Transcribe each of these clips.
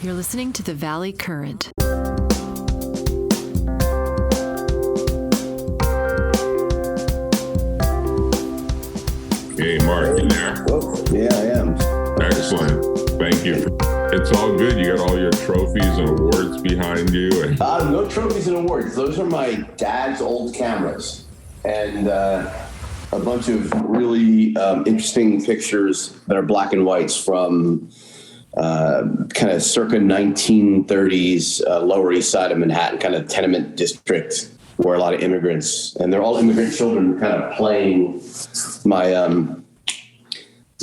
You're listening to The Valley Current. Hey, Mark, you there? Oh, yeah, I am. Excellent. Thank you. It's all good. You got all your trophies and awards behind you. No trophies and awards. Those are my dad's old cameras. And a bunch of really interesting pictures that are black and whites from kind of circa 1930s, Lower East Side of Manhattan, kind of tenement district where a lot of immigrants, and they're all immigrant children, kind of playing. My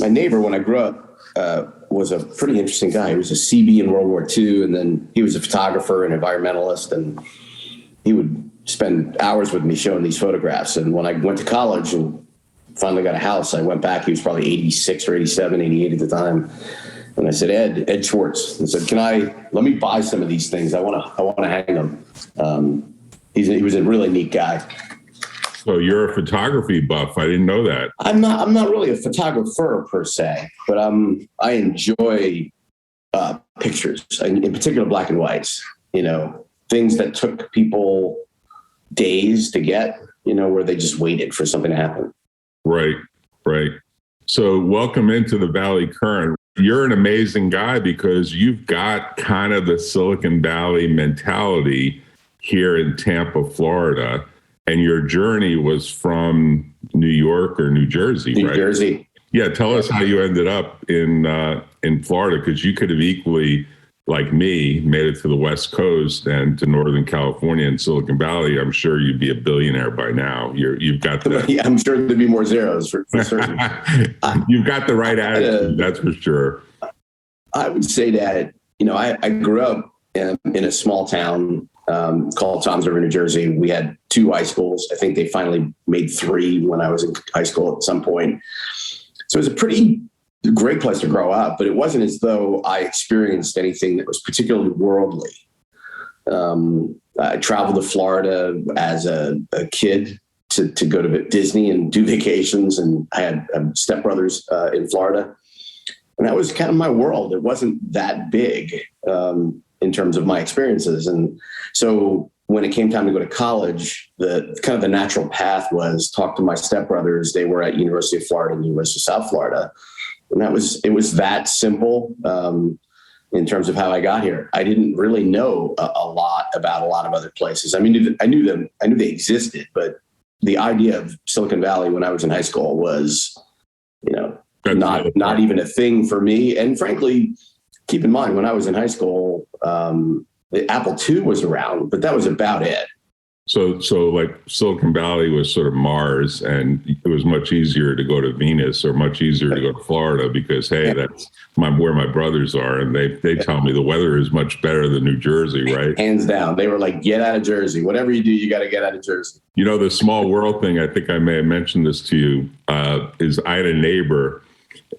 neighbor, when I grew up, was a pretty interesting guy. He was a CB in World War II, and then he was a photographer and environmentalist, and he would spend hours with me showing these photographs. And when I went to college and finally got a house, I went back. He was probably 86 or 87, 88 at the time. And I said, Ed Schwartz, I said, let me buy some of these things. I want to hang them. He was a really neat guy. So you're a photography buff. I didn't know that. I'm not really a photographer per se, but I enjoy pictures, in particular black and whites. You know, things that took people days to get. You know, where they just waited for something to happen. Right. So welcome into the Valley Current. You're an amazing guy because you've got kind of the Silicon Valley mentality here in Tampa, Florida. And your journey was from New York or New Jersey, right? New Jersey. Yeah. Tell us how you ended up in Florida, because you could have equally, like me, made it to the West Coast and to Northern California and Silicon Valley. I'm sure you'd be a billionaire by now. You've got the. Yeah, I'm sure there'd be more zeros for certain. You've got the right attitude, that's for sure. I would say that, you know, I grew up in a small town called Toms River, New Jersey. We had 2 high schools. I think they finally made 3 when I was in high school at some point. So it was a pretty great place to grow up, but it wasn't as though I experienced anything that was particularly worldly. I traveled to Florida as a kid to go to Disney and do vacations, and I had stepbrothers in Florida. And that was kind of my world. It wasn't that big in terms of my experiences. And so when it came time to go to college, the natural path was talk to my stepbrothers. They were at University of Florida and University of South Florida. And it was that simple in terms of how I got here. I didn't really know a lot about a lot of other places. I mean, I knew they existed, but the idea of Silicon Valley when I was in high school was, you know, not even a thing for me. And frankly, keep in mind, when I was in high school, the Apple II was around, but that was about it. So like Silicon Valley was sort of Mars, and it was much easier to go to Venus or much easier to go to Florida because, hey, that's where my brothers are. And they tell me the weather is much better than New Jersey, right? Hands down. They were like, get out of Jersey. Whatever you do, you got to get out of Jersey. You know, the small world thing, I think I may have mentioned this to you, is I had a neighbor.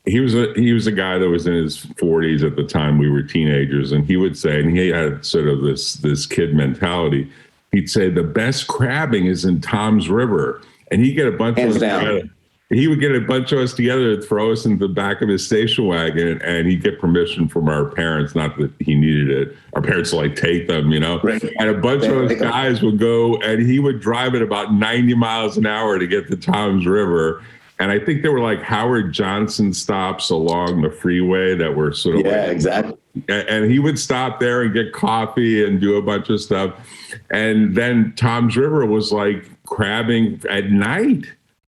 He was a guy that was in his 40s at the time we were teenagers. And he would say, and he had sort of this kid mentality. He'd say the best crabbing is in Tom's River, and he'd get a bunch of us together. He would get a bunch of us together to throw us into the back of his station wagon, and he'd get permission from our parents, not that he needed it. Our parents would like take them, you know. Right. And a bunch of us guys would go, and he would drive at about 90 miles an hour to get to Tom's River. And I think there were like Howard Johnson stops along the freeway that were sort of exactly. And he would stop there and get coffee and do a bunch of stuff. And then Tom's River was like crabbing at night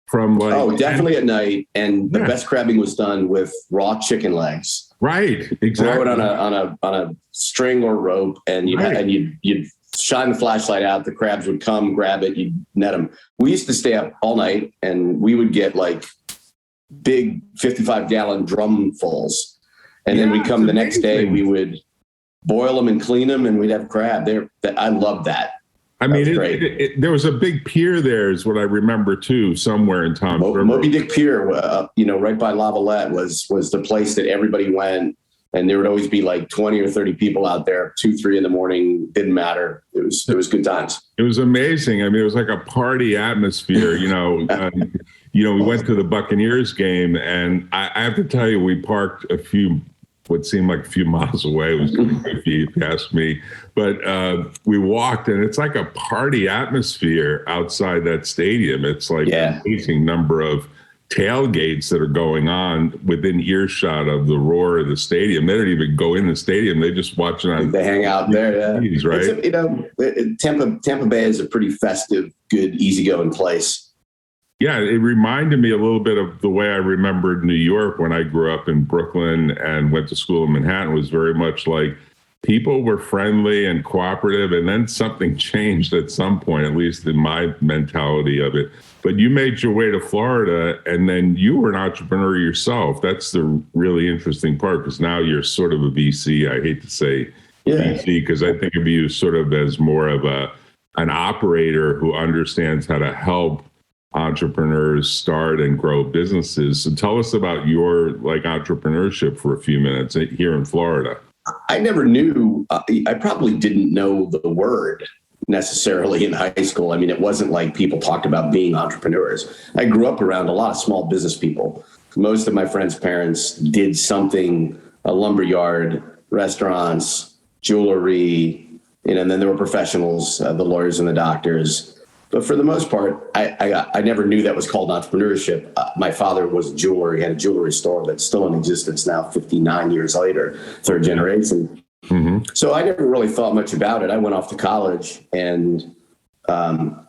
from like... Oh, definitely at night. And the best crabbing was done with raw chicken legs. Right, exactly. Throw it on a string or rope, and you'd shine the flashlight out. The crabs would come, grab it, you'd net them. We used to stay up all night, and we would get like big 55-gallon drumfuls. And then we'd come the next day, we would boil them and clean them, and we'd have crab. I loved that. I mean, there was a big pier there is what I remember too, somewhere in Tom's River. Moby Dick Pier, right by La Valette was the place that everybody went. And there would always be like 20 or 30 people out there, 2, 3 in the morning, didn't matter. It was good times. It was amazing. I mean, it was like a party atmosphere, you know. We went to the Buccaneers game, and I have to tell you, we parked a few what seemed like a few miles away. It was kind of goofy, if you ask me. But we walked, and it's like a party atmosphere outside that stadium. It's like an amazing number of tailgates that are going on within earshot of the roar of the stadium. They don't even go in the stadium. They just watch it on. They hang out there, TVs, right? Tampa Bay is a pretty festive, good, easygoing place. Yeah, it reminded me a little bit of the way I remembered New York when I grew up in Brooklyn and went to school in Manhattan. It was very much like people were friendly and cooperative, and then something changed at some point, at least in my mentality of it. But you made your way to Florida, and then you were an entrepreneur yourself. That's the really interesting part, because now you're sort of a VC. I hate to say VC, because I think of you sort of as more of an operator who understands how to help entrepreneurs start and grow businesses. So tell us about your entrepreneurship for a few minutes here in Florida. I never knew, I probably didn't know the word necessarily in high school. I mean, it wasn't like people talked about being entrepreneurs. I grew up around a lot of small business people. Most of my friends' parents did something, a lumber yard, restaurants, jewelry, and then there were professionals, the lawyers and the doctors. But for the most part, I never knew that was called entrepreneurship. My father was a jeweler. He had a jewelry store that's still in existence now, 59 years later, third generation. Mm-hmm. So I never really thought much about it. I went off to college, and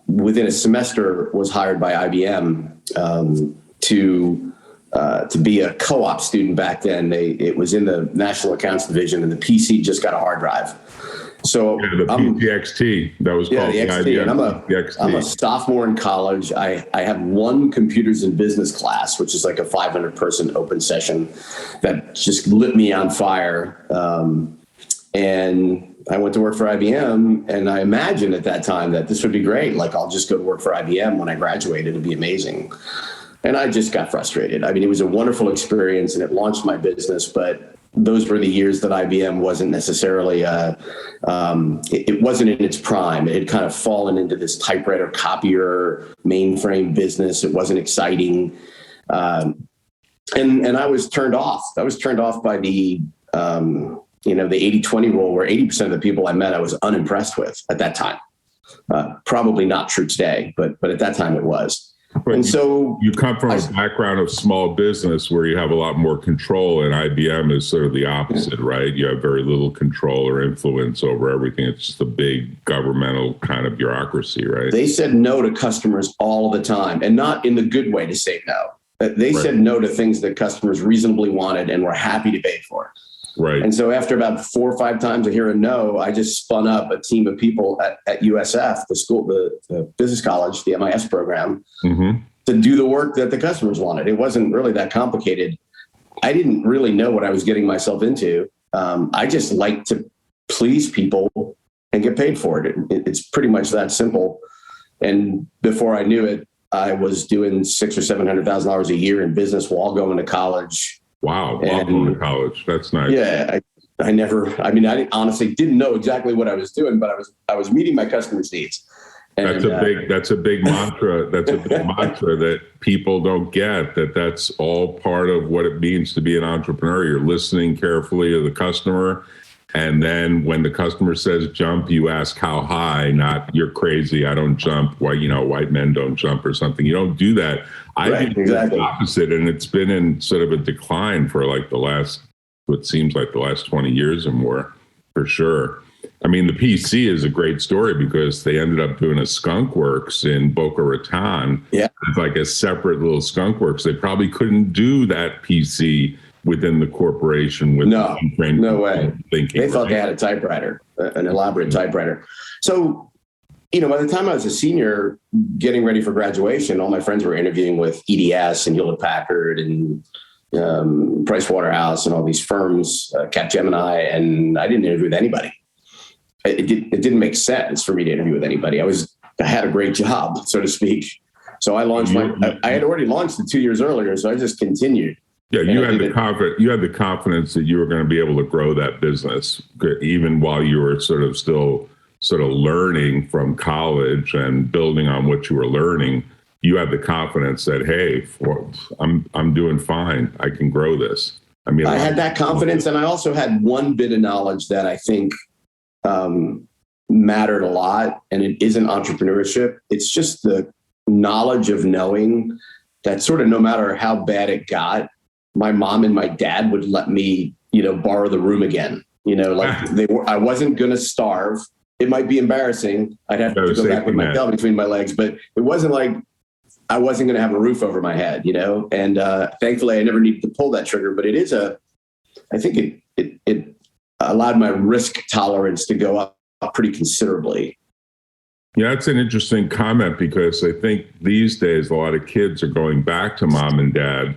within a semester was hired by IBM to be a co-op student back then. It was in the National Accounts Division, and the PC just got a hard drive. So the PTXT, that was called the XT, and I'm a sophomore in college. I have one computers and business class, which is like a 500-person open session that just lit me on fire. And I went to work for IBM, and I imagined at that time that this would be great. Like, I'll just go to work for IBM when I graduate. It'd be amazing. And I just got frustrated. I mean, it was a wonderful experience, and it launched my business, but those were the years that IBM wasn't necessarily, it wasn't in its prime. It had kind of fallen into this typewriter copier mainframe business. It wasn't exciting. And I was turned off. I was turned off by the 80-20 rule, where 80% of the people I met, I was unimpressed with at that time. Probably not true today, but at that time it was. But and so you come from a background of small business where you have a lot more control, and IBM is sort of the opposite, right? You have very little control or influence over everything. It's just a big governmental kind of bureaucracy, right? They said no to customers all the time, and not in the good way to say no. They said no to things that customers reasonably wanted and were happy to pay for. Right. And so after about 4 or 5 times I hear a no, I just spun up a team of people at USF, the school, the business college, the MIS program, to do the work that the customers wanted. It wasn't really that complicated. I didn't really know what I was getting myself into. I just like to please people and get paid for it. It's pretty much that simple. And before I knew it, I was doing $600,000 or $700,000 a year in business while going to college. Wow. While going to college. That's nice. Yeah. I honestly didn't know exactly what I was doing, but I was meeting my customers' needs. And, that's a big mantra. That's a big mantra that people don't get, that's all part of what it means to be an entrepreneur. You're listening carefully to the customer. And then when the customer says jump, you ask how high, not you're crazy, I don't jump, why, white men don't jump or something. You don't do that. I do exactly the opposite. And it's been in sort of a decline for like what seems like the last 20 years or more, for sure. I mean, the PC is a great story because they ended up doing a skunk works in Boca Raton. Yeah. It's like a separate little skunk works. They probably couldn't do that PC within the corporation with no way. Thinking, they thought they had a typewriter, an elaborate typewriter. So, by the time I was a senior getting ready for graduation, all my friends were interviewing with EDS and Hewlett Packard and Price Waterhouse and all these firms, Capgemini, and I didn't interview with anybody. It didn't make sense for me to interview with anybody. I had a great job, so to speak. So I launched I had already launched it 2 years earlier, so I just continued. Yeah, you had the confidence that you were going to be able to grow that business, even while you were sort of learning from college and building on what you were learning. You had the confidence that, hey, I'm doing fine. I can grow this. I mean, I had that confidence, and I also had one bit of knowledge that I think mattered a lot, and it isn't entrepreneurship. It's just the knowledge of knowing that sort of no matter how bad it got, my mom and my dad would let me, borrow the room again. I wasn't going to starve. It might be embarrassing. I'd have to go back with my tail between my legs, but it wasn't like I wasn't going to have a roof over my head, and thankfully I never needed to pull that trigger, but I think it allowed my risk tolerance to go up pretty considerably. Yeah, that's an interesting comment, because I think these days a lot of kids are going back to mom and dad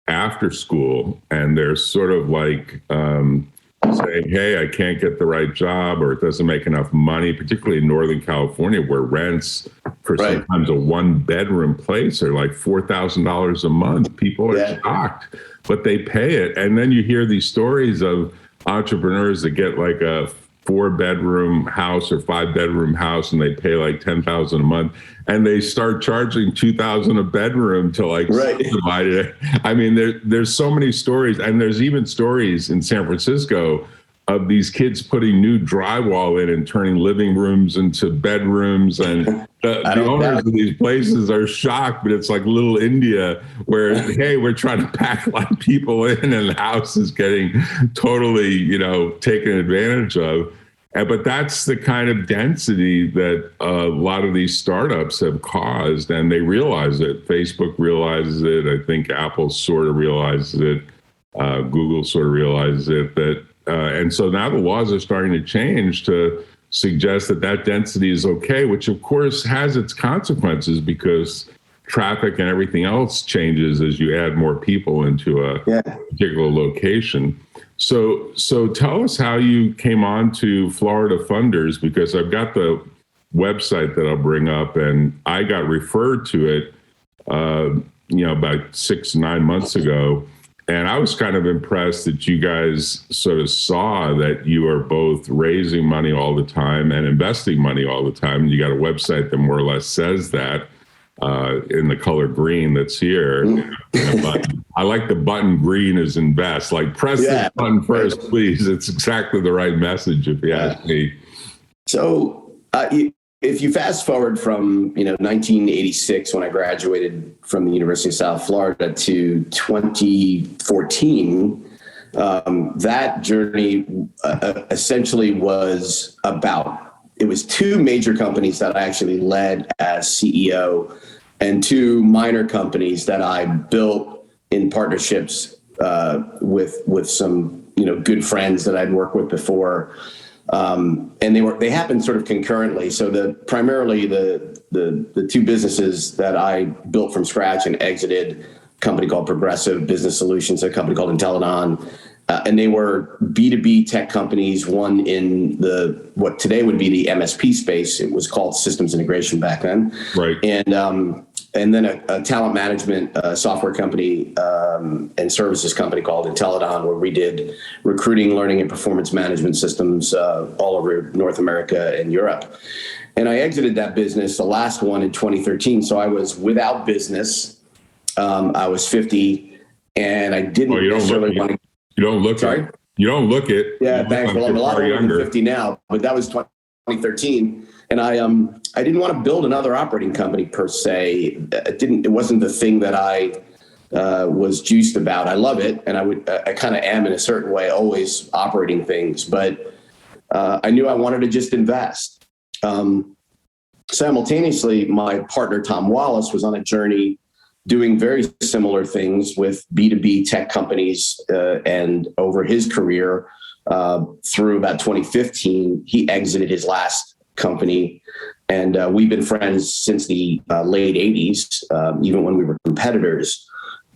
after school, and they're sort of like saying, hey, I can't get the right job, or it doesn't make enough money, particularly in Northern California, where rents for sometimes a 1-bedroom place are like $4,000 a month. People are shocked, but they pay it. And then you hear these stories of entrepreneurs that get like a 4-bedroom house or 5-bedroom house, and they pay like $10,000 a month, and they start charging $2,000 a bedroom to subdivide it. I mean, there's so many stories, and there's even stories in San Francisco of these kids putting new drywall in and turning living rooms into bedrooms, and the owners of these places are shocked, but it's like little India where, hey, we're trying to pack a lot of people in, and the house is getting totally, taken advantage of. But that's the kind of density that a lot of these startups have caused, and they realize it. Facebook realizes it. I think Apple sort of realizes it. Google sort of realizes it. And so now the laws are starting to change to suggest that density is okay, which of course has its consequences, because traffic and everything else changes as you add more people into a particular location. So tell us how you came on to Florida Funders, because I've got the website that I'll bring up, and I got referred to it, about 6-9 months ago. And I was kind of impressed that you guys sort of saw that you are both raising money all the time and investing money all the time. You got a website that more or less says that in the color green that's here. I like the button green is invest. Like, press this button first, please. It's exactly the right message, if you ask me. So if you fast forward from 1986, when I graduated from the University of South Florida, to 2014, that journey essentially was it was 2 major companies that I actually led as CEO, and 2 minor companies that I built in partnerships with some good friends that I'd worked with before. And they happened sort of concurrently. So primarily the 2 businesses that I built from scratch and exited, a company called Progressive Business Solutions, a company called Intellinon, and they were B2B tech companies. One in what today would be the MSP space. It was called systems integration back then. Right. And then a talent management software company and services company called Intellinon, where we did recruiting, learning, and performance management systems all over North America and Europe. And I exited that business, the last one, in 2013. So I was without business. I was 50, and I didn't necessarily want to. You don't look Sorry? it. You don't look it. Yeah, thanks. Well, I'm a lot older than 50 now, but that was 2013. And I didn't want to build another operating company per se. It wasn't the thing that I was juiced about. I love it, and I kind of am in a certain way, always operating things. But I knew I wanted to just invest. Simultaneously, my partner Tom Wallace was on a journey doing very similar things with B2B tech companies, and over his career, through about 2015, he exited his last company. And we've been friends since the late 80s, even when we were competitors.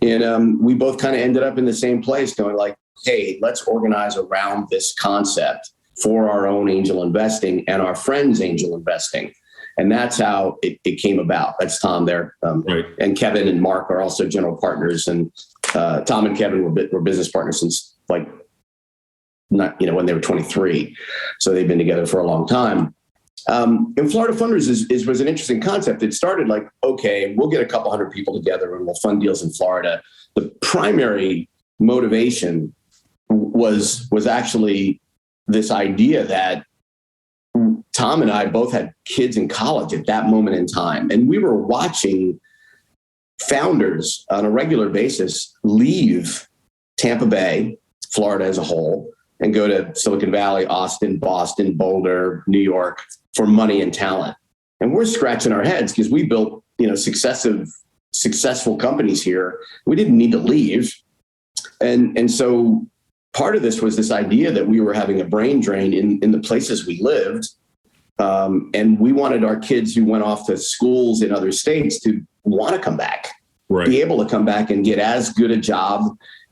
And we both kind of ended up in the same place, going like, hey, let's organize around this concept for our own angel investing and our friends' angel investing. And that's how it came about. That's Tom there. Right. And Kevin and Mark are also general partners. And Tom and Kevin were business partners since when they were 23. So they've been together for a long time. And Florida Funders was an interesting concept. It started like, okay, we'll get a couple hundred people together and we'll fund deals in Florida. The primary motivation was actually this idea that Tom and I both had kids in college at that moment in time. And we were watching founders on a regular basis leave Tampa Bay, Florida as a whole, and go to Silicon Valley, Austin, Boston, Boulder, New York for money and talent. And we're scratching our heads because we built, successful companies here. We didn't need to leave. And so part of this was this idea that we were having a brain drain in the places we lived. And we wanted our kids who went off to schools in other states to want to come back, right, be able to come back and get as good a job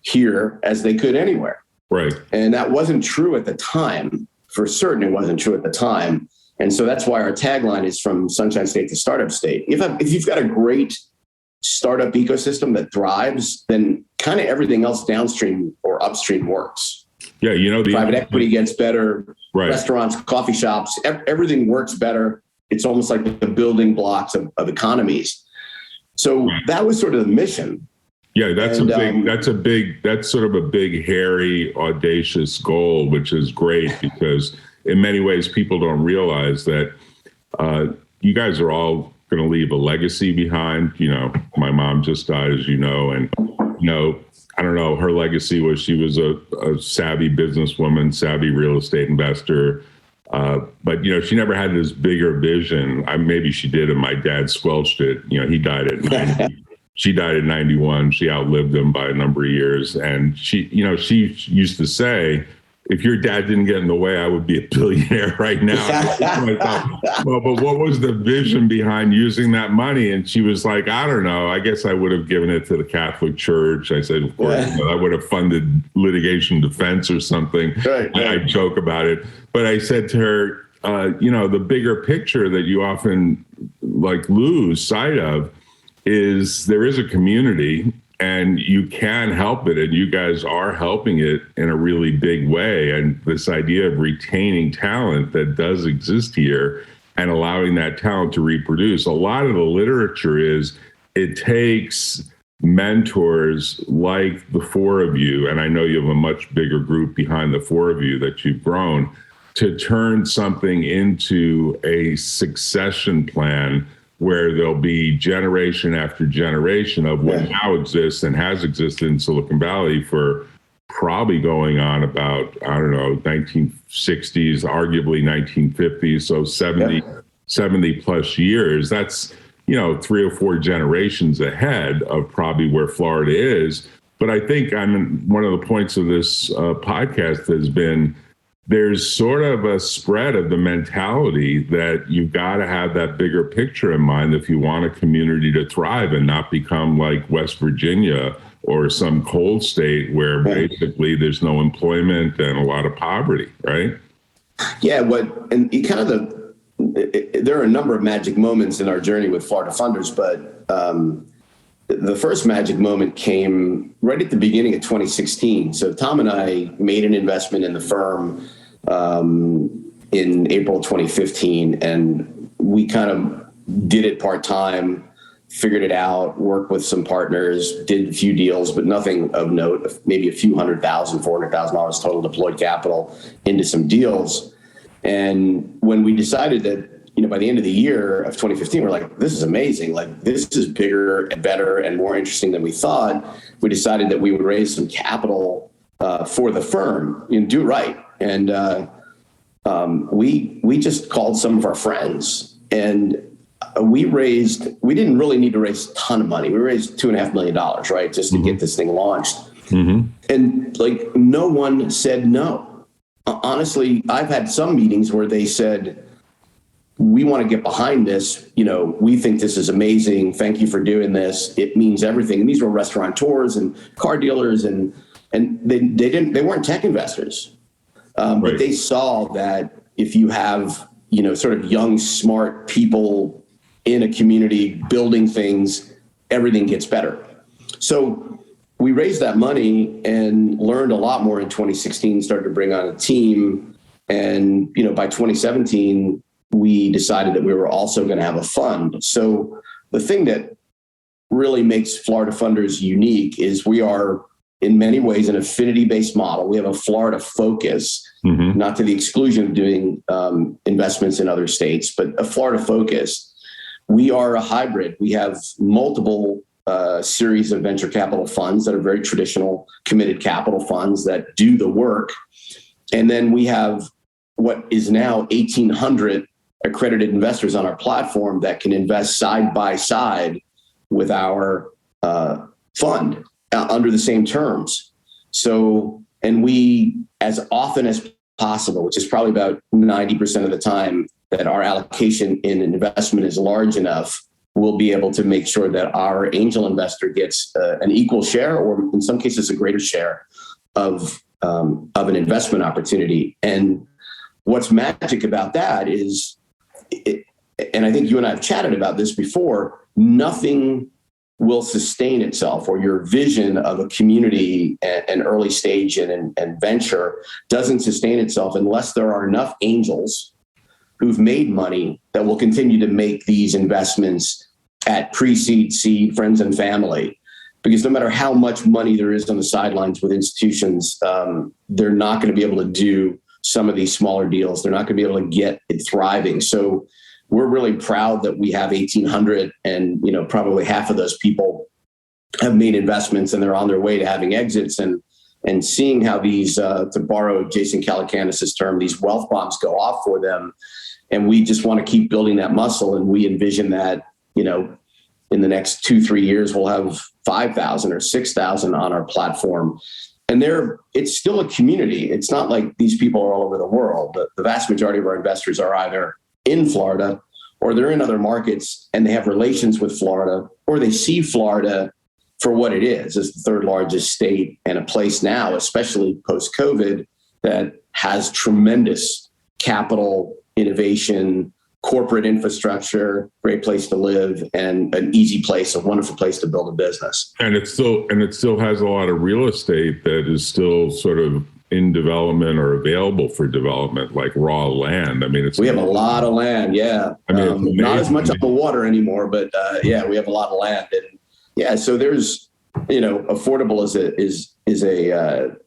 here as they could anywhere. Right. And that wasn't true at the time. For certain, it wasn't true at the time. And so that's why our tagline is from Sunshine State to Startup State. If you've got a great startup ecosystem that thrives, then kind of everything else downstream or upstream works. Yeah, the private equity gets better, right, restaurants, coffee shops, everything works better. It's almost like the building blocks of economies. So that was sort of the mission. Yeah, that's sort of a big, hairy, audacious goal, which is great because in many ways people don't realize that you guys are all going to leave a legacy behind. My mom just died, as you know, and I don't know, her legacy was she was a savvy businesswoman, savvy real estate investor. But she never had this bigger vision. Maybe she did, and my dad squelched it. He died at 90. She died at 91. She outlived him by a number of years. And she used to say, if your dad didn't get in the way, I would be a billionaire right now. I thought, well, but what was the vision behind using that money? And she was like, I don't know. I guess I would have given it to the Catholic Church. I said, of course, I would have funded litigation defense or something. Right. I joke about it. But I said to her, the bigger picture that you often lose sight of is there is a community and you can help it, and you guys are helping it in a really big way. And this idea of retaining talent that does exist here and allowing that talent to reproduce. A lot of the literature is it takes mentors like the four of you, and I know you have a much bigger group behind the four of you that you've grown, to turn something into a succession plan where there'll be generation after generation of what now exists and has existed in Silicon Valley for probably going on about, 1960s, arguably 1950s, so 70 plus years. That's, 3 or 4 generations ahead of probably where Florida is. But I think one of the points of this podcast has been there's sort of a spread of the mentality that you've got to have that bigger picture in mind if you want a community to thrive and not become like West Virginia or some cold state where basically there's no employment and a lot of poverty, right? Yeah, there are a number of magic moments in our journey with Florida Funders, but the first magic moment came right at the beginning of 2016. So Tom and I made an investment in the firm in April 2015, and we kind of did it part-time, figured it out, worked with some partners, did a few deals, but nothing of note, maybe a few $400,000 total deployed capital into some deals. And when we decided that, by the end of the year of 2015, we're like, this is amazing. Like, this is bigger and better and more interesting than we thought. We decided that we would raise some capital for the firm and do right. And we just called some of our friends, and we didn't really need to raise a ton of money. We raised $2.5 million, right? Just to get this thing launched. Mm-hmm. And no one said no. Honestly, I've had some meetings where they said, we want to get behind this. We think this is amazing. Thank you for doing this. It means everything. And these were restaurateurs and car dealers, and they weren't tech investors. But they saw that if you have, sort of young, smart people in a community building things, everything gets better. So we raised that money and learned a lot more in 2016, started to bring on a team. And, by 2017, we decided that we were also going to have a fund. So the thing that really makes Florida Funders unique is we are in many ways an affinity-based model. We have a Florida focus, not to the exclusion of doing investments in other states, but a Florida focus. We are a hybrid. We have multiple series of venture capital funds that are very traditional committed capital funds that do the work. And then we have what is now 1,800 accredited investors on our platform that can invest side by side with our fund under the same terms. So, and we, as often as possible, which is probably about 90% of the time that our allocation in an investment is large enough, we'll be able to make sure that our angel investor gets an equal share, or in some cases a greater share of an investment opportunity. And what's magic about that is, and I think you and I have chatted about this before, nothing will sustain itself, or your vision of a community and early stage and venture doesn't sustain itself unless there are enough angels who've made money that will continue to make these investments at pre-seed, seed, friends and family. Because no matter how much money there is on the sidelines with institutions, they're not going to be able to do some of these smaller deals. They're not going to be able to get it thriving. So we're really proud that we have 1,800, and probably half of those people have made investments and they're on their way to having exits, and seeing how these, to borrow Jason Calacanis' term, these wealth bombs go off for them. And we just want to keep building that muscle. And we envision that, in the next 2-3 years, we'll have 5,000 or 6,000 on our platform. And it's still a community. It's not like these people are all over the world. The vast majority of our investors are either in Florida, or they're in other markets and they have relations with Florida, or they see Florida for what it is, as the third largest state and a place now, especially post-COVID, that has tremendous capital, innovation, corporate infrastructure, great place to live, and an easy place, a wonderful place to build a business. And it still has a lot of real estate that is still sort of in development or available for development, like raw land. I mean, we have a lot of land. Yeah. I mean, not as much on the water anymore, but yeah, we have a lot of land. And yeah, so there's, affordable is a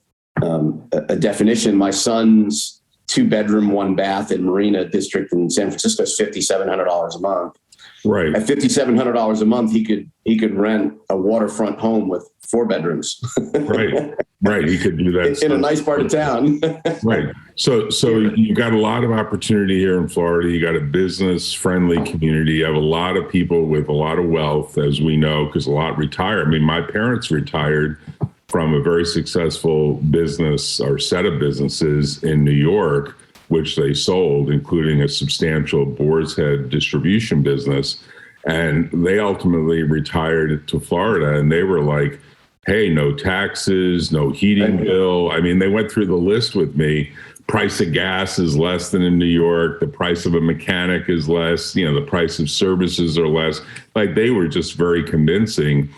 definition. My son's 2-bedroom, 1-bath in Marina District in San Francisco is $5,700 a month. Right. At $5,700 a month, he could rent a waterfront home with 4 bedrooms. Right. He could do that in a nice part of town. Right. So you got a lot of opportunity here in Florida. You got a business friendly community. You have a lot of people with a lot of wealth, as we know, because a lot retire. I mean, my parents retired from a very successful business or set of businesses in New York, which they sold, including a substantial Boar's Head distribution business. And they ultimately retired to Florida, and they were like, hey, no taxes, no heating bill. I mean, they went through the list with me. Price of gas is less than in New York. The price of a mechanic is less. The price of services are less. Like, they were just very convincing.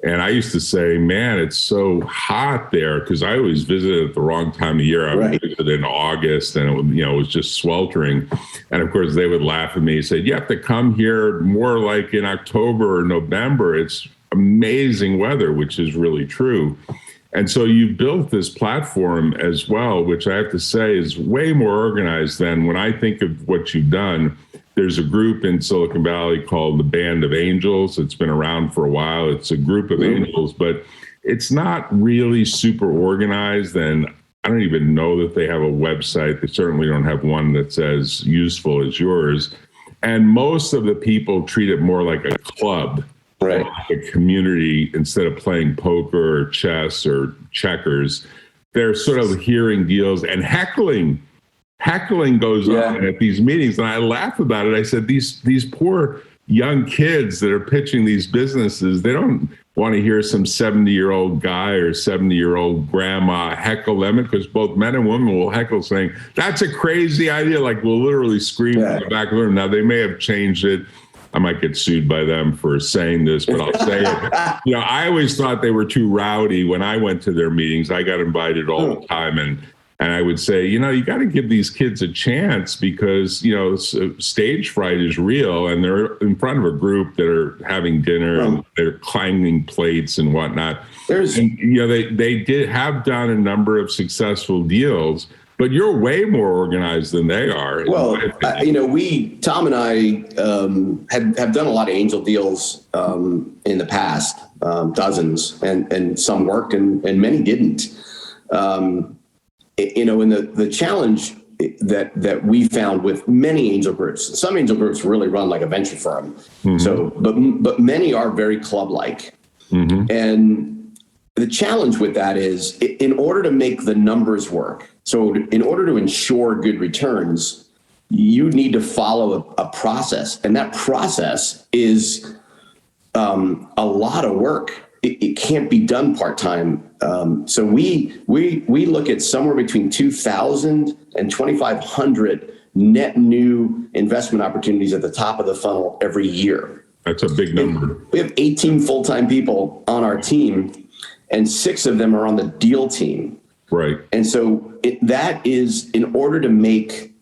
And I used to say, man, it's so hot there, because I always visited at the wrong time of year. I would visit in August, and it was just sweltering. And of course, they would laugh at me and say, you have to come here more like in October or November. It's amazing weather, which is really true. And so you built this platform as well, which I have to say is way more organized than when I think of what you've done. There's a group in Silicon Valley called the Band of Angels. It's been around for a while. It's a group of angels, but it's not really super organized. And I don't even know that they have a website. They certainly don't have one that's as useful as yours. And most of the people treat it more like a club, right? Like a community, instead of playing poker or chess or checkers. They're sort of hearing deals, and heckling goes on at these meetings. And I laugh about it. I said, these poor young kids that are pitching these businesses, they don't want to hear some 70-year-old guy or 70-year-old grandma heckle them, because both men and women will heckle, saying, that's a crazy idea. Like, we'll literally scream from the back of the room. Now, they may have changed it. I might get sued by them for saying this, but I'll say it. I always thought they were too rowdy when I went to their meetings. I got invited all the time, and And I would say, you got to give these kids a chance because, stage fright is real, and they're in front of a group that are having dinner and they're climbing plates and whatnot. They have done a number of successful deals, but you're way more organized than they are. Well, Tom and I have done a lot of angel deals in the past, dozens, and some worked and many didn't. And the challenge that we found with many angel groups, some angel groups really run like a venture firm. Mm-hmm. So, but many are very club-like. Mm-hmm. And the challenge with that is in order to make the numbers work, so in order to ensure good returns, you need to follow a process. And that process is a lot of work. It can't be done part-time. So we look at somewhere between 2,000 and 2,500 net new investment opportunities at the top of the funnel every year. That's a big number. We have 18 full-time people on our team, and 6 of them are on the deal team. Right. And so that is in order to make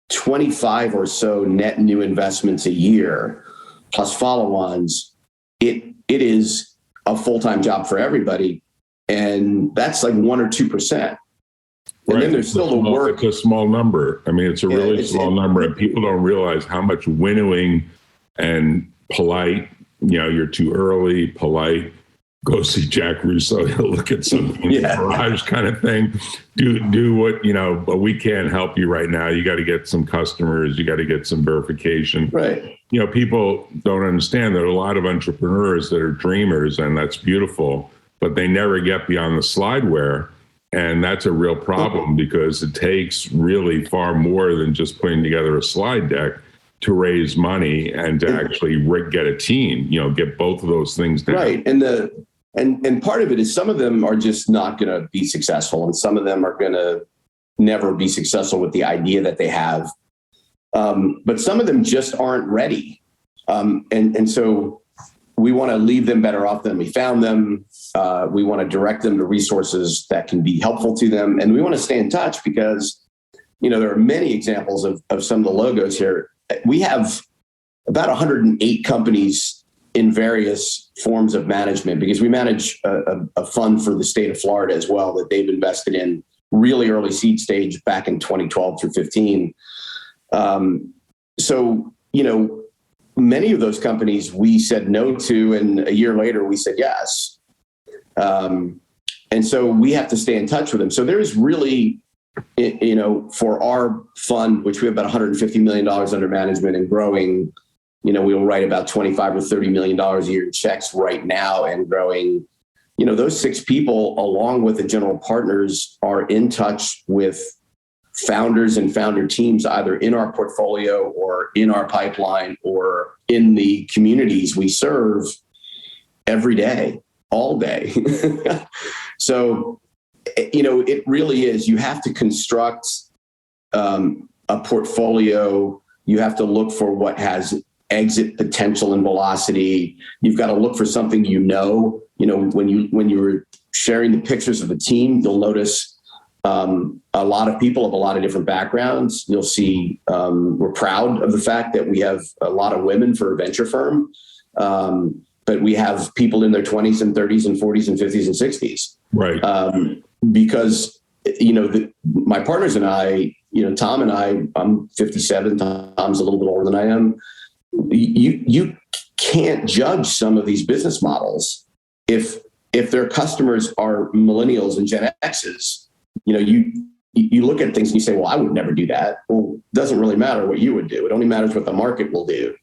25 or so net new investments a year plus follow-ons, it is a full-time job for everybody. And that's like 1 or 2%. And then there's still the work. It's a small number. I mean, it's a really small number, and people don't realize how much winnowing and polite, you're too early, polite, go see Jack Russo, he'll look at something in the garage kind of thing. Do what, but we can't help you right now. You got to get some customers. You got to get some verification. Right. People don't understand that a lot of entrepreneurs that are dreamers, and that's beautiful, but they never get beyond the slideware. And that's a real problem because it takes really far more than just putting together a slide deck to raise money and to actually get a team, get both of those things down. Right. And part of it is some of them are just not going to be successful, and some of them are going to never be successful with the idea that they have. But some of them just aren't ready. And so we want to leave them better off than we found them. We want to direct them to resources that can be helpful to them. And we want to stay in touch because, there are many examples of some of the logos here. We have about 108 companies in various forms of management because we manage a fund for the state of Florida as well that they've invested in really early seed stage back in 2012 through 15. So, many of those companies we said no to, and a year later we said yes. And so we have to stay in touch with them. So there's really, for our fund, which we have about $150 million under management and growing, we'll write about $25 or $30 million a year in checks right now and growing. Those 6 people, along with the general partners, are in touch with founders and founder teams, either in our portfolio or in our pipeline or in the communities we serve every day, all day. So, it really is. You have to construct a portfolio. You have to look for what has exit potential and velocity. You've got to look for something, when you were sharing the pictures of the team, you'll notice a lot of people of a lot of different backgrounds. You'll see we're proud of the fact that we have a lot of women for a venture firm, but we have people in their 20s and 30s and 40s and 50s and 60s. Right. Because, my partners and I, Tom and I, I'm 57, Tom's a little bit older than I am. You can't judge some of these business models if their customers are millennials and Gen X's. You look at things and you say, well, I would never do that. Well, it doesn't really matter what you would do. It only matters what the market will do.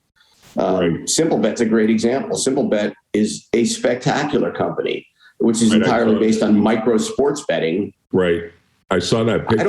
Right. Simple Bet's a great example. Simple Bet is a spectacular company, which is entirely based on micro sports betting. Right. I saw that picture.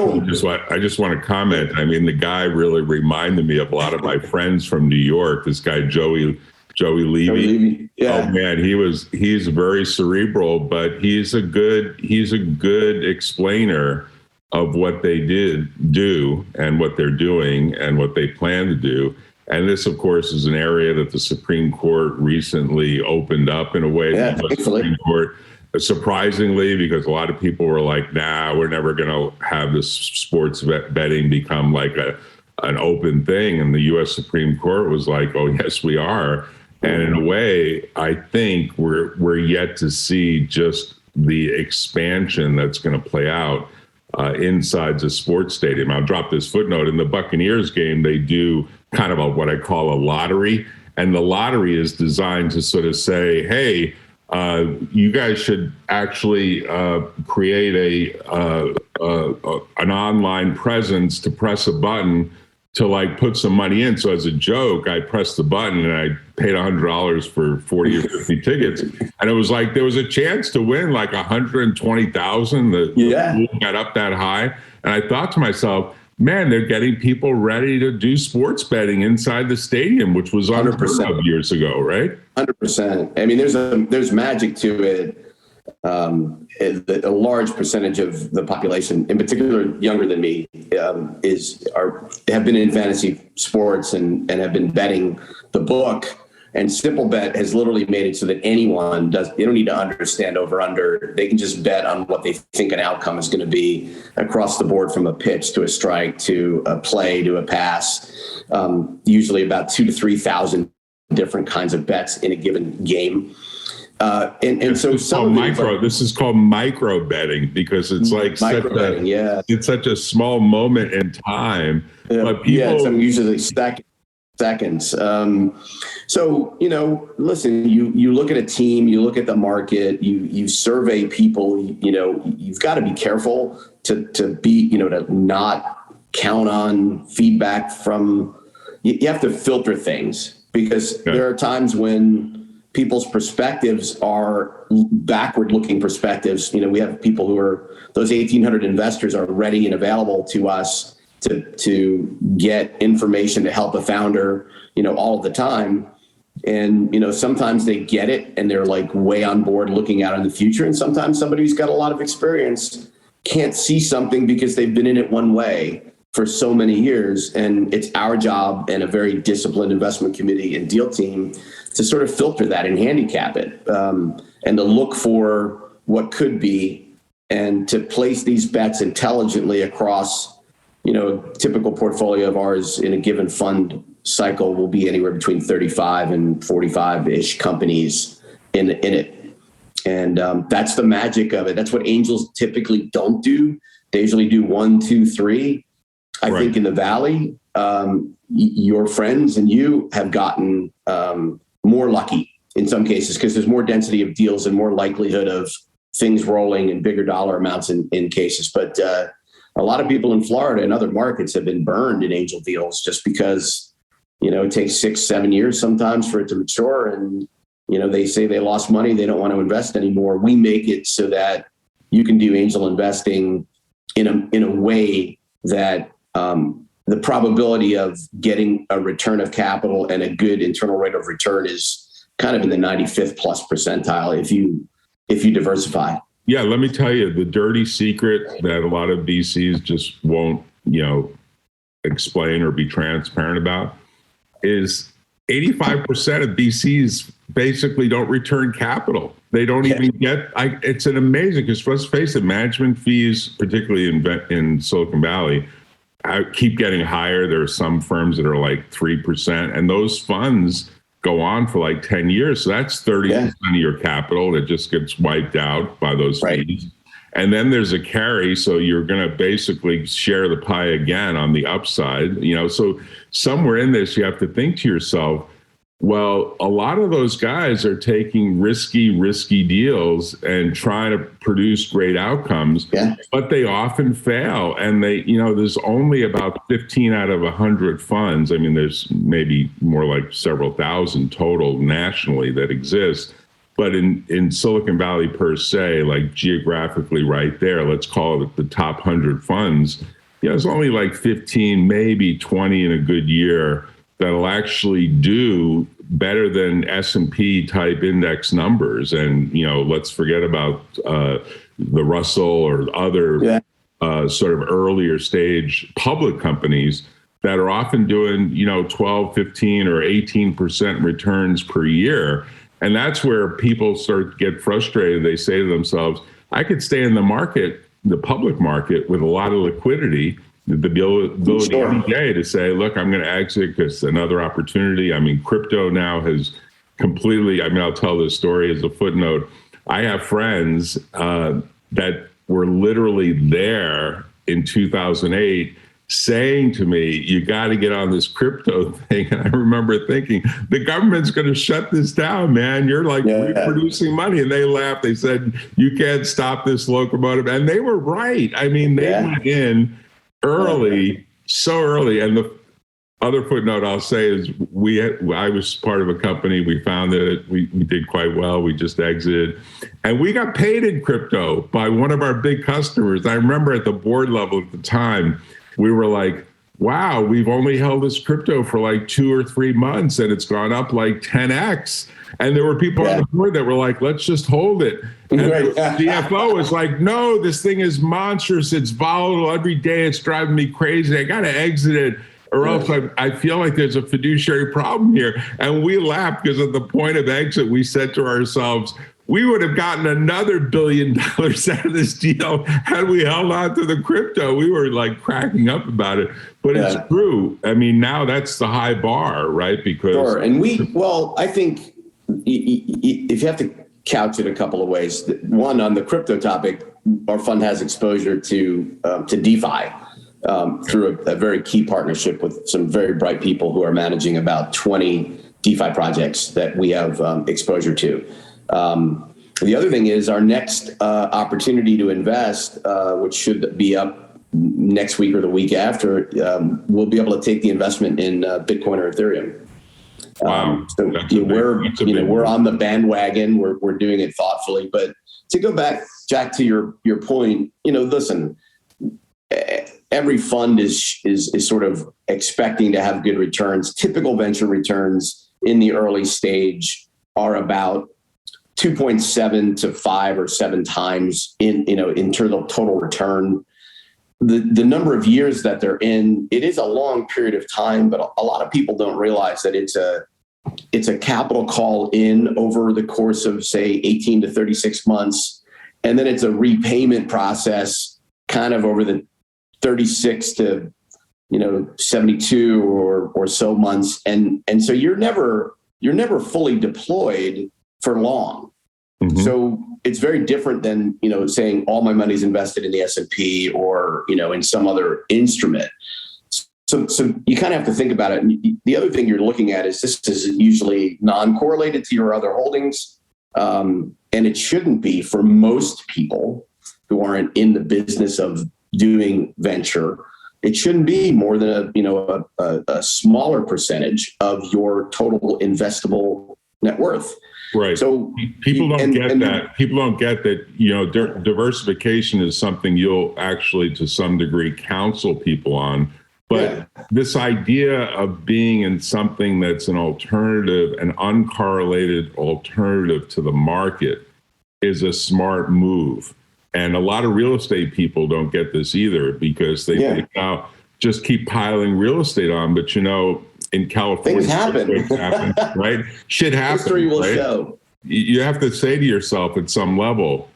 I just want to comment. I mean, the guy really reminded me of a lot of my friends from New York. This guy, Joey Levy. Yeah. Oh man, he's very cerebral, but he's a good explainer of what they do and what they're doing and what they plan to do. And this, of course, is an area that the Supreme Court recently opened up in a way that the Supreme Court surprisingly, because a lot of people were like, nah, we're never going to have this sports betting become like an open thing. And the U.S. Supreme Court was like, oh, yes, we are. And in a way, I think we're yet to see just the expansion that's going to play out inside the sports stadium. I'll drop this footnote. In the Buccaneers game, they do kind of what I call a lottery. And the lottery is designed to sort of say, hey, you guys should actually create an online presence to press a button to like put some money in. So as a joke, I pressed the button and I paid $100 for 40 or 50 tickets. And it was like, there was a chance to win like 120,000. The pool got up that high. And I thought to myself, man, they're getting people ready to do sports betting inside the stadium, which was unheard of years ago, right? 100%. I mean, there's magic to it. A large percentage of the population, in particular younger than me, have been in fantasy sports and have been betting the book. And Simple Bet has literally made it so that anyone they don't need to understand over under. They can just bet on what they think an outcome is going to be across the board, from a pitch to a strike to a play to a pass. Usually about 2,000 to 3,000 different kinds of bets in a given game. This is called micro betting because it's like it's such a small moment in time. But people, usually seconds. So, listen, you look at a team, you look at the market, you survey people, you've got to be careful to not count on feedback you have to filter things, because there are times when people's perspectives are backward-looking perspectives. We have people those 1,800 investors are ready and available to us to get information to help a founder, all of the time. And, sometimes they get it and they're like way on board looking out in the future. And sometimes somebody who's got a lot of experience can't see something because they've been in it one way for so many years. And it's our job and a very disciplined investment committee and deal team to sort of filter that and handicap it, and to look for what could be, and to place these bets intelligently across, a typical portfolio of ours in a given fund cycle will be anywhere between 35 and 45-ish companies in it. And that's the magic of it. That's what angels typically don't do. They usually do 1, 2, 3. I think in the Valley, your friends and you have gotten more lucky in some cases, because there's more density of deals and more likelihood of things rolling and bigger dollar amounts in cases. But a lot of people in Florida and other markets have been burned in angel deals just because, it takes 6-7 years sometimes for it to mature. And, they say they lost money. They don't want to invest anymore. We make it so that you can do angel investing in a way that the probability of getting a return of capital and a good internal rate of return is kind of in the 95th plus percentile if you diversify. Yeah, let me tell you, the dirty secret that a lot of VCs just won't, explain or be transparent about is 85% of VCs basically don't return capital. They don't even get, it's an amazing, because let's face it, management fees, particularly in Silicon Valley, keep getting higher. There are some firms that are like 3%, and those funds go on for like 10 years. So that's 30% of your capital that just gets wiped out by those fees. And then there's a carry. So you're going to basically share the pie again on the upside, so somewhere in this, you have to think to yourself, well, a lot of those guys are taking risky deals and trying to produce great outcomes, but they often fail. And there's only about 15 out of 100 funds. I mean, there's maybe more like several thousand total nationally that exist. But in Silicon Valley per se, like geographically right there, let's call it the top 100 funds, there's only like 15, maybe 20 in a good year that'll actually do better than S&P type index numbers. And, let's forget about the Russell or other sort of earlier stage public companies that are often doing, 12, 15 or 18% returns per year. And that's where people start to get frustrated. They say to themselves, I could stay in the market, the public market, with a lot of liquidity, the ability every day to say, look, I'm going to exit because another opportunity. I mean, crypto now has completely, I'll tell this story as a footnote. I have friends that were literally there in 2008 saying to me, you got to get on this crypto thing. And I remember thinking, the government's going to shut this down, man. You're like reproducing money. And they laughed. They said, you can't stop this locomotive. And they were right. I mean, they went in early, so early. And the other footnote I'll say is I was part of a company. We founded it. We did quite well. We just exited. And we got paid in crypto by one of our big customers. I remember at the board level at the time, we were like, wow, we've only held this crypto for like 2 or 3 months and it's gone up like 10x. And there were people on the board that were like, let's just hold it. And the CFO was like, no, this thing is monstrous. It's volatile every day. It's driving me crazy. I got to exit it, or else I feel like there's a fiduciary problem here. And we laughed because at the point of exit, we said to ourselves, we would have gotten another $1 billion out of this deal had we held on to the crypto. We were like cracking up about it, but it's true. I mean, now that's the high bar, right? Because and I think if you have to couch it a couple of ways, one, on the crypto topic, our fund has exposure to DeFi through a very key partnership with some very bright people who are managing about 20 DeFi projects that we have exposure to. The other thing is our next opportunity to invest, which should be up next week or the week after, we'll be able to take the investment in Bitcoin or Ethereum. Wow. So we're on the bandwagon. We're doing it thoughtfully. But to go back, Jack, to your point, listen, every fund is sort of expecting to have good returns. Typical venture returns in the early stage are about 2.7 to 5 or 7 times in terms of total return. The number of years that they're in, it is a long period of time, but a lot of people don't realize that it's a capital call in over the course of, say, 18 to 36 months. And then it's a repayment process kind of over the 36 to 72 or so months. And so you're never fully deployed for long. Mm-hmm. So it's very different than, saying all my money's invested in the S&P or, in some other instrument. So you kind of have to think about it. And the other thing you're looking at is this is usually non-correlated to your other holdings. And it shouldn't be for most people who aren't in the business of doing venture. It shouldn't be more than a smaller percentage of your total investable net worth. Right. So people don't get that. People don't get that, diversification is something you'll actually, to some degree, counsel people on. But this idea of being in something that's an alternative, an uncorrelated alternative to the market is a smart move. And a lot of real estate people don't get this either because they think, now just keep piling real estate on. But, in California, things happen, right? Shit happens. History will show. You have to say to yourself at some level,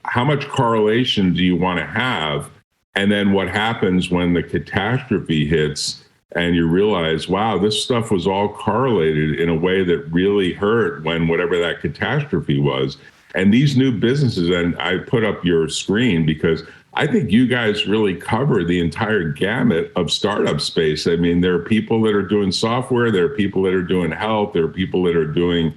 how much correlation do you want to have? And then what happens when the catastrophe hits and you realize, wow, this stuff was all correlated in a way that really hurt when whatever that catastrophe was. And these new businesses, and I put up your screen because I think you guys really cover the entire gamut of startup space. I mean, there are people that are doing software, there are people that are doing health, there are people that are doing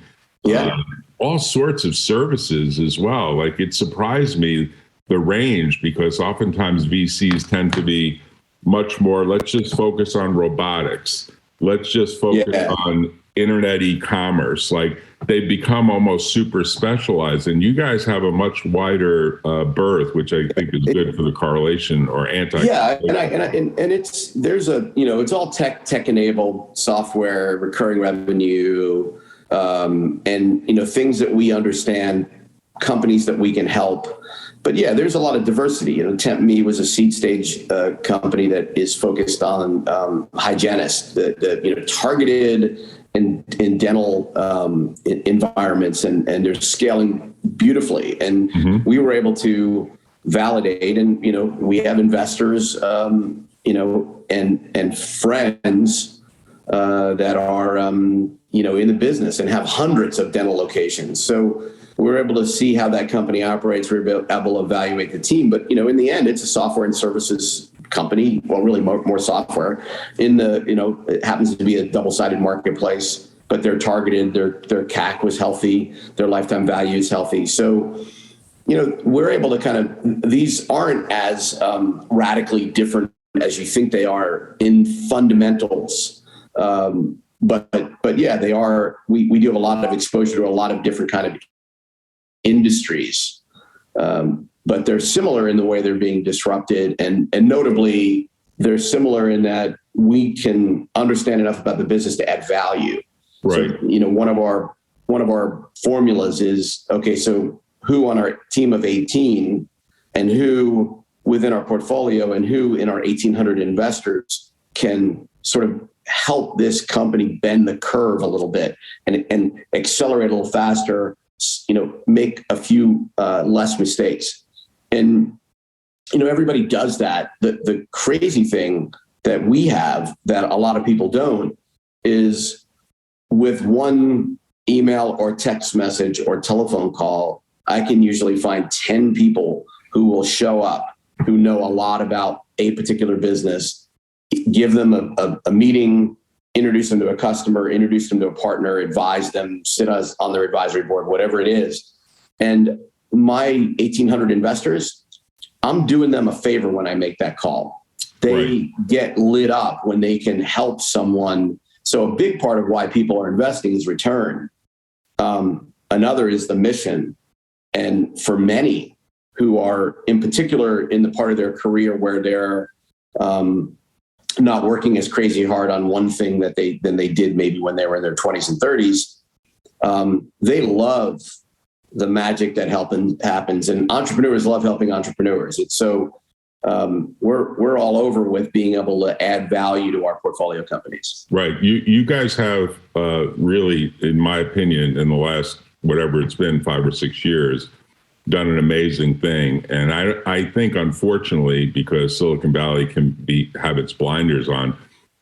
all sorts of services as well. Like, it surprised me, the range, because oftentimes VCs tend to be much more, let's just focus on robotics. Let's just focus on internet e-commerce. Like, they become almost super specialized, and you guys have a much wider berth, which I think is good for the correlation or anti. Yeah, and it's all tech enabled software, recurring revenue, and things that we understand, companies that we can help. But yeah, there's a lot of diversity. Temp.me was a seed stage company that is focused on hygienists, the targeted in dental environments, and they're scaling beautifully. And we were able to validate, and we have investors, and friends that are in the business and have hundreds of dental locations. So we're able to see how that company operates. We're able to evaluate the team. But in the end, it's a software and services company. Well, really more software. It happens to be a double-sided marketplace, but they're targeted. Their CAC was healthy. Their lifetime value is healthy. So we're able to these aren't as radically different as you think they are in fundamentals. But yeah, they are. We do have a lot of exposure to a lot of different kind of industries, but they're similar in the way they're being disrupted, and notably, they're similar in that we can understand enough about the business to add value. Right. So, one of our formulas is, okay, so who on our team of 18 and who within our portfolio and who in our 1,800 investors can sort of help this company bend the curve a little bit and accelerate a little faster, make a few less mistakes. And, everybody does that. The crazy thing that we have that a lot of people don't is with one email or text message or telephone call, I can usually find 10 people who will show up, who know a lot about a particular business, give them a meeting, introduce them to a customer, introduce them to a partner, advise them, sit us on their advisory board, whatever it is. And my 1,800 investors, I'm doing them a favor when I make that call. They get lit up when they can help someone. So a big part of why people are investing is return. Another is the mission. And for many who are in particular in the part of their career where they're not working as crazy hard on one thing than they did maybe when they were in their 20s and 30s, they love the magic that happens, and entrepreneurs love helping entrepreneurs. It's so we're all over with being able to add value to our portfolio companies. Right. You guys have really, in my opinion, in the last whatever it's been 5 or 6 years, done an amazing thing. And I think, unfortunately, because Silicon Valley can have its blinders on,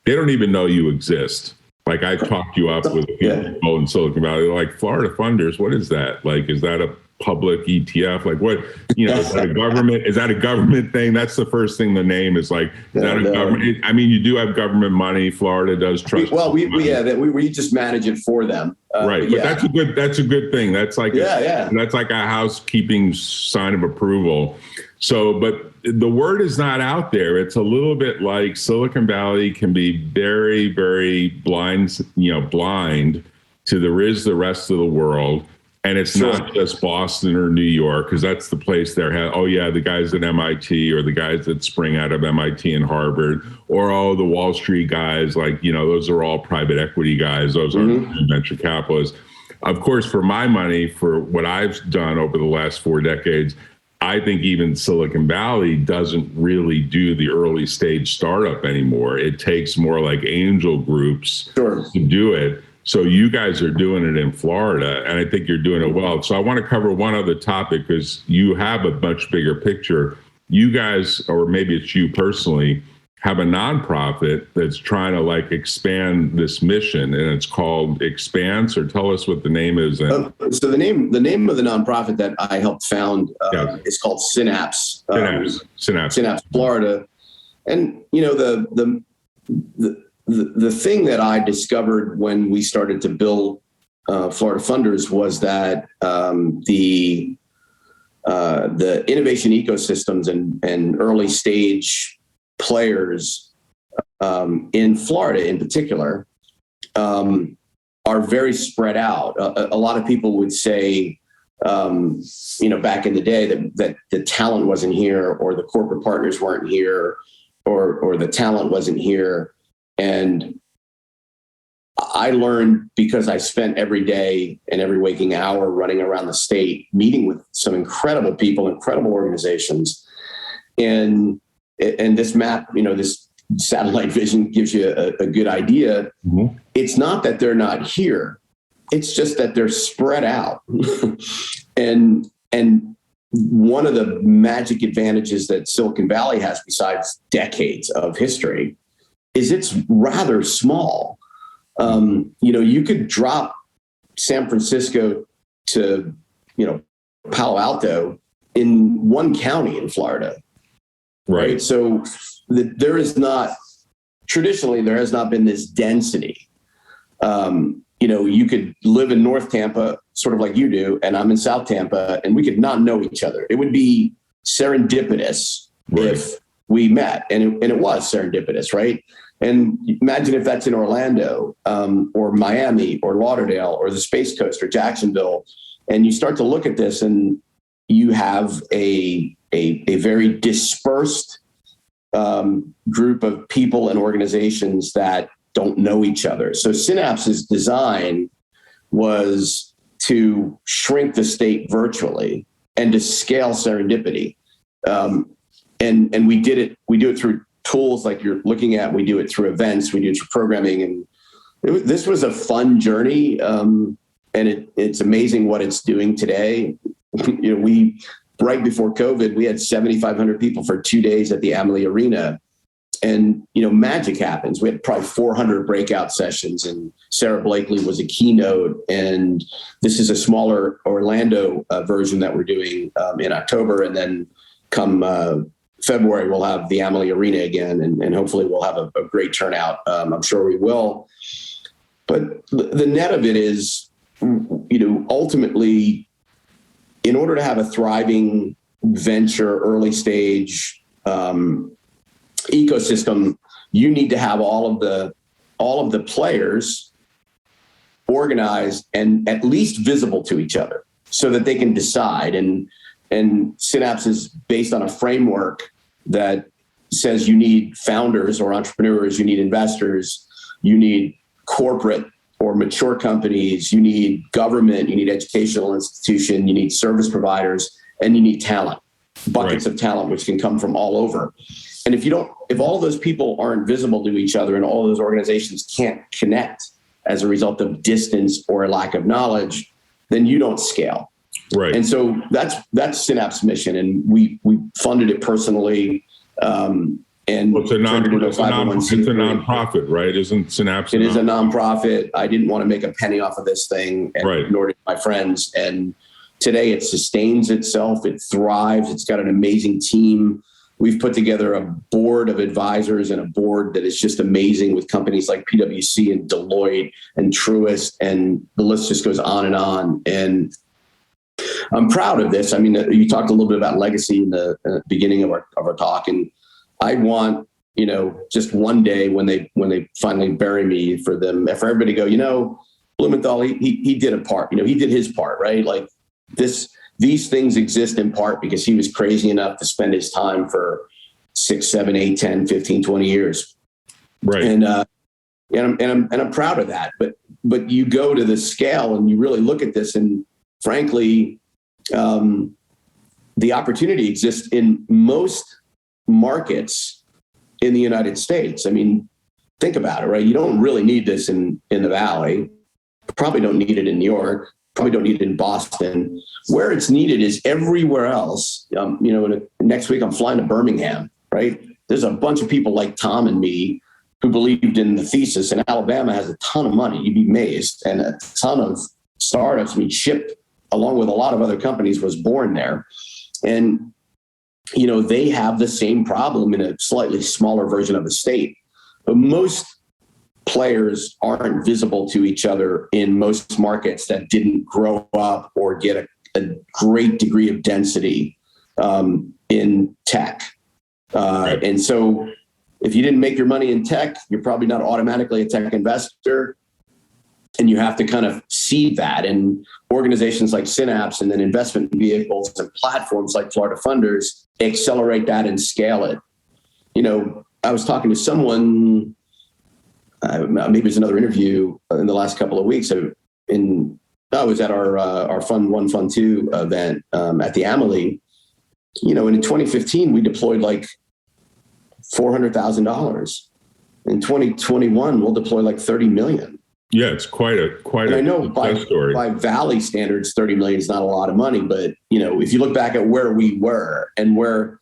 they don't even know you exist. Like, I talked you up with people in Silicon Valley, like, Florida funders, what is that? Like, is that a public ETF? Like, what, is that a government? Is that a government thing? That's the first thing the name is like. Is that a government? I mean, you do have government money. Florida does trust. We just manage it for them. Right. But that's a good thing. That's like, that's like a housekeeping sign of approval. So, but the word is not out there. It's a little bit like Silicon Valley can be very, very blind to the rest of the world. And it's not just Boston or New York, because that's the place the guys at MIT, or the guys that spring out of MIT and Harvard, or the Wall Street guys, those are all private equity guys. Those are venture capitalists. Of course, for my money, for what I've done over the last 4 decades, I think even Silicon Valley doesn't really do the early stage startup anymore. It takes more like angel groups to do it. So you guys are doing it in Florida, and I think you're doing it well. So I want to cover one other topic, because you have a much bigger picture. You guys, or maybe it's you personally, have a nonprofit that's trying to expand this mission, and it's called Expanse. Or tell us what the name is. So the name of the nonprofit that I helped found is called Synapse. Synapse, Florida. And the thing that I discovered when we started to build Florida Funders was that the innovation ecosystems and early stage players in Florida in particular are very spread out. A lot of people would say, back in the day that the talent wasn't here, or the corporate partners weren't here, or the talent wasn't here. And I learned, because I spent every day and every waking hour running around the state, meeting with some incredible people, incredible organizations. And this map, this satellite vision gives you a good idea. Mm-hmm. It's not that they're not here. It's just that they're spread out. and one of the magic advantages that Silicon Valley has, besides decades of history, is it's rather small. You could drop San Francisco to, Palo Alto in one county in Florida. Right. So there has not been this density. You could live in North Tampa, sort of like you do, and I'm in South Tampa, and we could not know each other. It would be serendipitous if we met, and it was serendipitous, right? And imagine if that's in Orlando, or Miami, or Lauderdale, or the Space Coast, or Jacksonville, and you start to look at this, and you have a very dispersed group of people and organizations that don't know each other. So Synapse's design was to shrink the state virtually and to scale serendipity. And we do it through tools like you're looking at. We do it through events. We do it through programming. And this was a fun journey. And it's amazing what it's doing today. Right before COVID, we had 7,500 people for 2 days at the Amalie Arena. And, magic happens. We had probably 400 breakout sessions, and Sarah Blakely was a keynote. And this is a smaller Orlando version that we're doing in October. And then come February, we'll have the Amalie Arena again. And hopefully we'll have a great turnout. I'm sure we will. But the net of it is, ultimately, in order to have a thriving venture, early stage ecosystem, you need to have all of the players organized and at least visible to each other so that they can decide. And Synapse is based on a framework that says you need founders or entrepreneurs, you need investors, you need corporate or mature companies, you need government, you need educational institution, you need service providers, and you need talent, buckets of talent, which can come from all over. And if all those people aren't visible to each other and all those organizations can't connect as a result of distance or a lack of knowledge, then you don't scale. Right. And so that's Synapse's mission. And we funded it personally. And it's a nonprofit, right? Isn't Synapse? It is a nonprofit. I didn't want to make a penny off of this thing, and nor did my friends. And today it sustains itself. It thrives. It's got an amazing team. We've put together a board of advisors and a board that is just amazing with companies like PwC and Deloitte and Truist, and the list just goes on and on. And I'm proud of this. I mean, you talked a little bit about legacy in the beginning of our talk, and I want, just one day when they finally bury me, for everybody to go, Blumenthal, he did a part, he did his part, right? Like these things exist in part because he was crazy enough to spend his time for 6, 7, 8, 10, 15, 20 years. Right. And I'm proud of that. But you go to the scale and you really look at this, and frankly, the opportunity exists in most markets in the United States. I mean, think about it, right? You don't really need this in the Valley. Probably don't need it in New York. Probably don't need it in Boston. Where it's needed is everywhere else. Next week I'm flying to Birmingham, right? There's a bunch of people like Tom and me who believed in the thesis, and Alabama has a ton of money. You'd be amazed. And a ton of startups. Chip, along with a lot of other companies, was born there. And they have the same problem in a slightly smaller version of the state. But most players aren't visible to each other in most markets that didn't grow up or get a great degree of density in tech. And so if you didn't make your money in tech, you're probably not automatically a tech investor. And you have to kind of seed that. And organizations like Synapse and then investment vehicles and platforms like Florida Funders accelerate that and scale it. I was talking to someone, maybe it's another interview in the last couple of weeks. I was at our Fund 1, Fund 2 event at the Amalie. In 2015, we deployed like $400,000. In 2021, we'll deploy like 30 million. Yeah, it's quite a I know by Valley standards, 30 million is not a lot of money, but if you look back at where we were and where,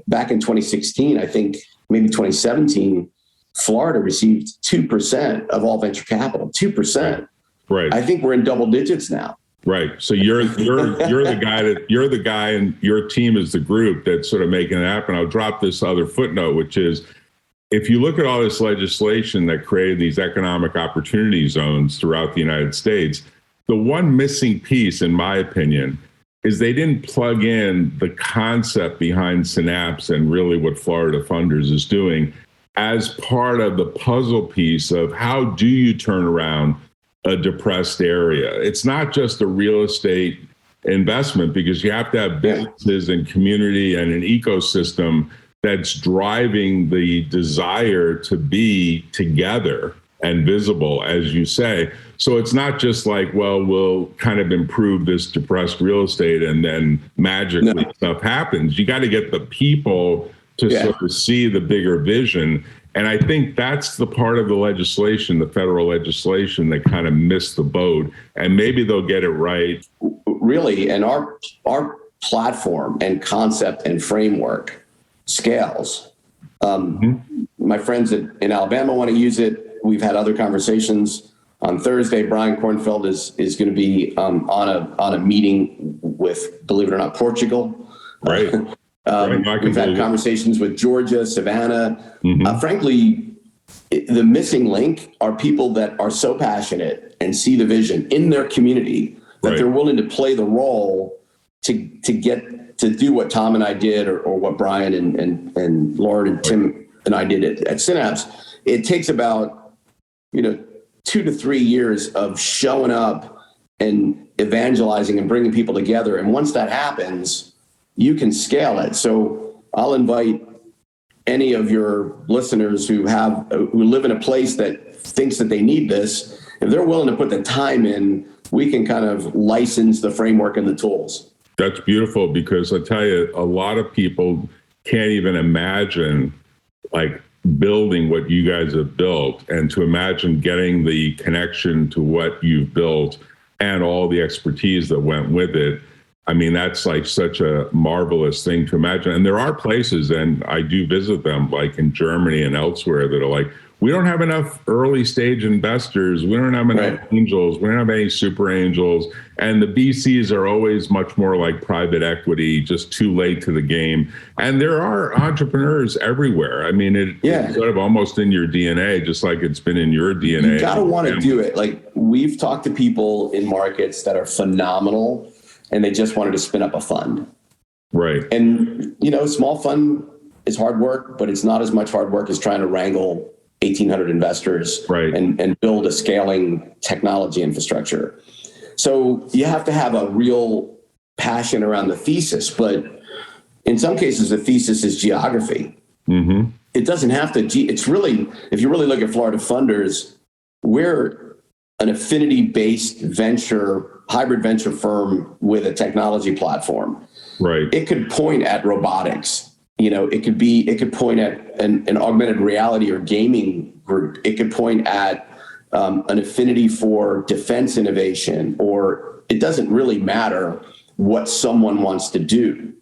back in 2016, I think maybe 2017, Florida received 2% of all venture capital, 2%. Right. I think we're in double digits now. Right. So you're the guy and your team is the group that's sort of making it happen. I'll drop this other footnote, which is, if you look at all this legislation that created these economic opportunity zones throughout the United States, the one missing piece, in my opinion, is they didn't plug in the concept behind Synapse and really what Florida Funders is doing as part of the puzzle piece of how do you turn around a depressed area. It's not just a real estate investment, because you have to have businesses and community and an ecosystem that's driving the desire to be together and visible, as you say. So it's not just like, well, we'll kind of improve this depressed real estate and then magically stuff happens. You got to get the people to sort of see the bigger vision. And I think that's the part of the legislation, the federal legislation, that kind of missed the boat. And maybe they'll get it right. Really, and our platform and concept and framework scales. My friends in Alabama want to use it. We've had other conversations. On Thursday, Brian Kornfeld is going to be on a meeting with, believe it or not, Portugal. Right. We've had conversations with Georgia, Savannah. Frankly, the missing link are people that are so passionate and see the vision in their community that they're willing to play the role to get to do what Tom and I did, or what Brian and Lauren and Tim and I did at Synapse. It takes about 2 to 3 years of showing up and evangelizing and bringing people together. And once that happens, you can scale it. So I'll invite any of your listeners who live in a place that thinks that they need this. If they're willing to put the time in, we can kind of license the framework and the tools. That's beautiful, because I tell you, a lot of people can't even imagine like building what you guys have built, and to imagine getting the connection to what you've built and all the expertise that went with it. I mean, that's like such a marvelous thing to imagine. And there are places, and I do visit them, like in Germany and elsewhere, that are like, we don't have enough early stage investors. We don't have enough angels. We don't have any super angels. And the VCs are always much more like private equity, just too late to the game. And there are entrepreneurs everywhere. I mean, it's sort of almost in your DNA, just like it's been in your DNA. You got to want to do it. Like, we've talked to people in markets that are phenomenal, and they just wanted to spin up a fund. Right. And, small fund is hard work, but it's not as much hard work as trying to wrangle 1,800 investors and build a scaling technology infrastructure. So you have to have a real passion around the thesis, but in some cases, the thesis is geography. It doesn't have to, it's really, if you really look at Florida Funders, we're an affinity-based hybrid venture firm with a technology platform. Right. It could point at robotics. It could point at an augmented reality or gaming group. It could point at an affinity for defense innovation, or it doesn't really matter what someone wants to do.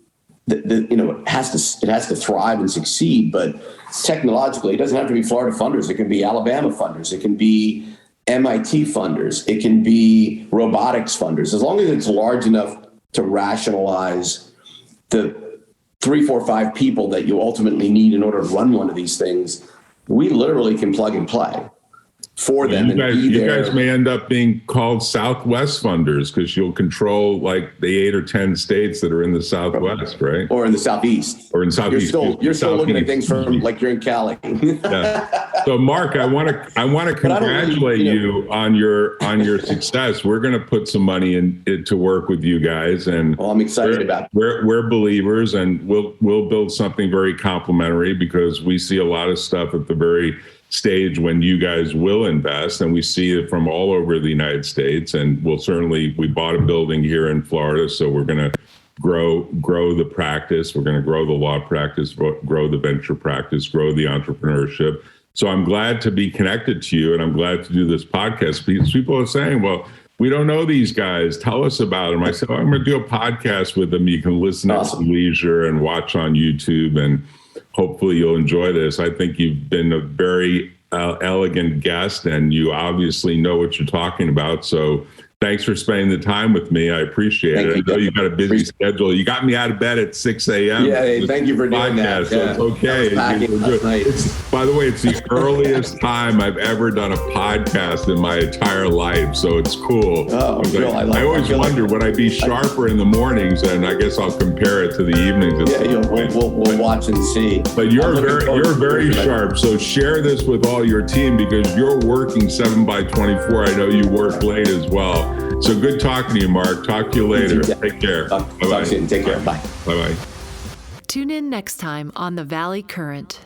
It has to thrive and succeed, but technologically, it doesn't have to be Florida Funders. It can be Alabama Funders. It can be MIT Funders. It can be robotics funders. As long as it's large enough to rationalize the 3, 4, 5 people that you ultimately need in order to run one of these things, we literally can plug and play for them. You guys may end up being called Southwest Funders, because you'll control like the 8 or 10 states that are in the Southwest, right? Or in the Southeast. Or in Southeast. You're still looking at things from like you're in Cali. So Marc, I want to congratulate you on your success. We're going to put some money to work with you guys, and I'm excited about it. We're believers, and we'll build something very complementary, because we see a lot of stuff at the very stage when you guys will invest, and we see it from all over the United States. And we bought a building here in Florida, so we're going to grow the practice. We're going to grow the law practice, grow the venture practice, grow the entrepreneurship. So I'm glad to be connected to you, and I'm glad to do this podcast because people are saying, well, we don't know these guys. Tell us about them. I said, I'm going to do a podcast with them. You can listen at your leisure and watch on YouTube, and hopefully you'll enjoy this. I think you've been a very elegant guest, and you obviously know what you're talking about. So thanks for spending the time with me. I appreciate it. I know you got a busy schedule. You got me out of bed at 6 a.m. Yeah, hey, thank you for doing that. So it's okay. By the way, it's the earliest time I've ever done a podcast in my entire life. So it's cool. Oh, cool. I always wonder, would I be sharper in the mornings? And I guess I'll compare it to the evenings. Yeah, we'll watch and see. But you're very sharp. So share this with all your team because you're working 7x24. I know you work late as well. So good talking to you, Marc. Talk to you later. Take care. Talk soon. Take care. Bye. Bye-bye. Tune in next time on The Valley Current.